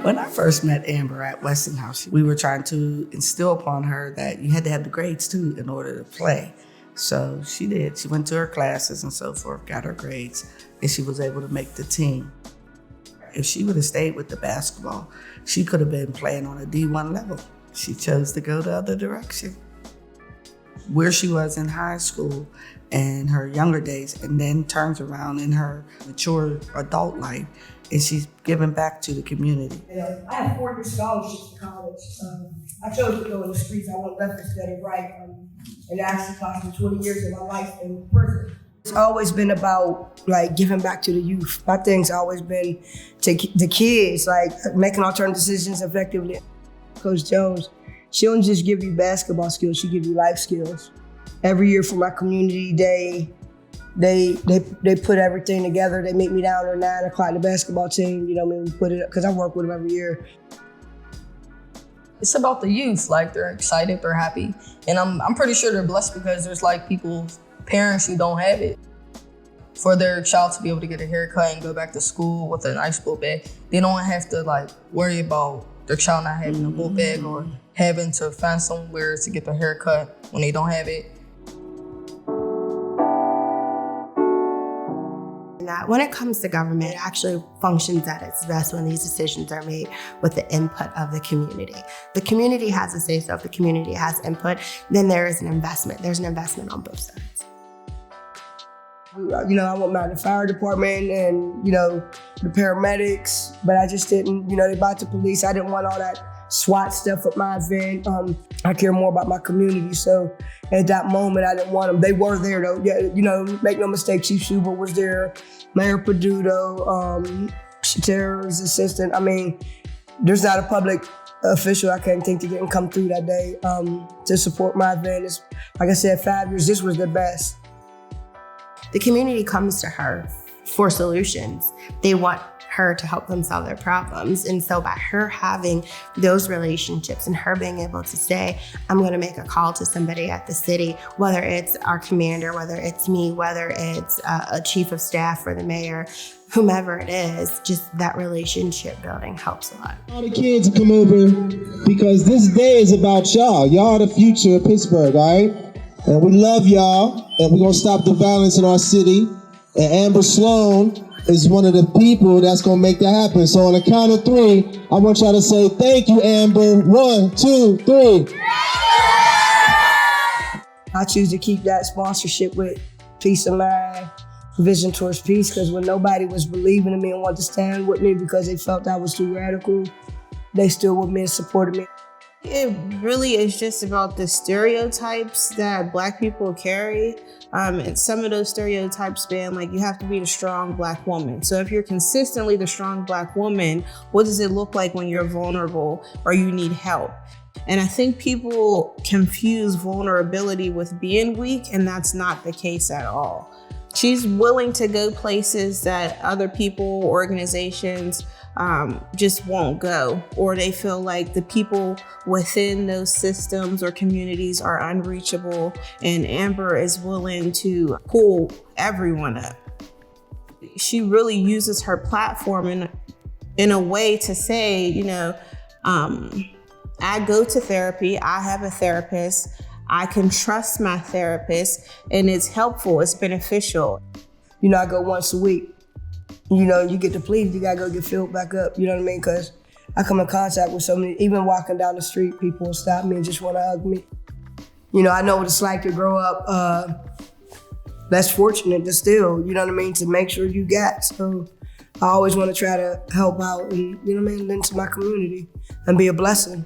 When I first met Amber at Westinghouse, we were trying to instill upon her that you had to have the grades too in order to play. So she did. She went to her classes and so forth, got her grades, and she was able to make the team. If she would have stayed with the basketball, she could have been playing on a D1 level. She chose to go the other direction. Where she was in high school and her younger days, and then turns around in her mature adult life, and she's giving back to the community. I have 4 year scholarships to college. I chose to go in the streets. I went left and studied right. And it actually cost me 20 years of my life in prison. It's always been about like giving back to the youth. My thing's always been to the kids, like making alternative decisions effectively. Coach Jones, she don't just give you basketball skills, she give you life skills. Every year for my community day, they put everything together. They meet me down at 9 o'clock, the basketball team, you know what I mean? We put it up, because I work with them every year. It's about the youth, like they're excited, they're happy. And I'm pretty sure they're blessed because there's like parents who don't have it. For their child to be able to get a haircut and go back to school with a nice book bag, they don't have to like worry about their child not having a book bag or having to find somewhere to get their haircut when they don't have it. That when it comes to government, it actually functions at its best when these decisions are made with the input of the community. The community has a say, so if the community has input, then there is an investment. There's an investment on both sides. You know, I went out in the fire department and, you know, the paramedics, but I just didn't, you know, they bought the police. I didn't want all that SWAT stuff at my event. I care more about my community. So at that moment, I didn't want them. They were there though. Yeah, you know, make no mistake, Chief Schubert was there, Mayor Peduto, Shatera's assistant. I mean, there's not a public official I can't think that didn't come through that day to support my event. It's, like I said, 5 years, this was the best. The community comes to her for solutions. They want her to help them solve their problems. And so by her having those relationships and her being able to say, I'm gonna make a call to somebody at the city, whether it's our commander, whether it's me, whether it's a chief of staff or the mayor, whomever it is, just that relationship building helps a lot. All the kids come over because this day is about y'all. Y'all are the future of Pittsburgh, all right? And we love y'all, and we're gonna stop the violence in our city. And Amber Sloan is one of the people that's gonna make that happen. So on the count of 3, I want y'all to say, thank you, Amber. 1, 2, 3. I choose to keep that sponsorship with Peace of Mind, Vision Towards Peace, because when nobody was believing in me and wanted to stand with me because they felt I was too radical, they stood with me and supported me. It really is just about the stereotypes that Black people carry. And some of those stereotypes being like, you have to be the strong Black woman. So if you're consistently the strong Black woman, what does it look like when you're vulnerable or you need help? And I think people confuse vulnerability with being weak, and that's not the case at all. She's willing to go places that other people, organizations, just won't go, or they feel like the people within those systems or communities are unreachable, and Amber is willing to pull everyone up. She really uses her platform in a way to say, you know, I go to therapy, I have a therapist, I can trust my therapist, and it's helpful, it's beneficial. You know, I go once a week. You know, you get depleted, you gotta go get filled back up, you know what I mean? Because I come in contact with so many, even walking down the street, people will stop me and just wanna hug me. You know, I know what it's like to grow up less fortunate to still, you know what I mean, to make sure you got. So I always wanna try to help out and, you know what I mean, lend to my community and be a blessing.